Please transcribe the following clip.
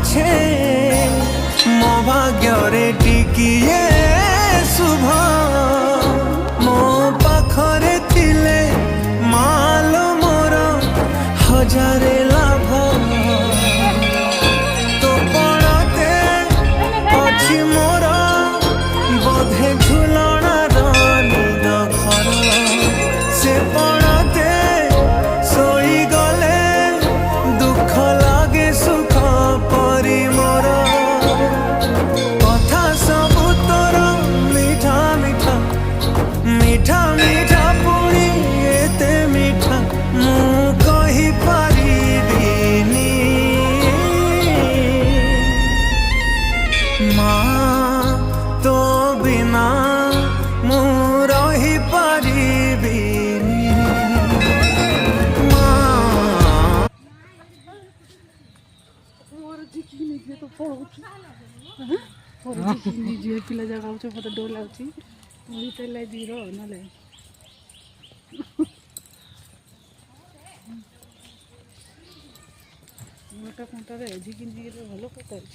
अच्छे मो भाग्य टिकिए शुभ मो पाखरे थिले मालो मोर हजारे लाभ तो पड़ते अच्छी मोर बोधे झुलणार निद घर से पड़ते सोई गले दुख लागे सुख परी मोर कथा सबु तोर मीठा मीठा मीठा मीठा पुणी एते मीठा मु कहि पारिबिनी माँ तो बिना मु रही पारिबिनी माँ मोर झिकी निजे तो पळुछु मोर झिकी निजे पिला जागाउछ मते डर लाଗୁଛି मुई तेले जीरो नले मोटा कोंटा रे झिकी निजे भलो पकाउछ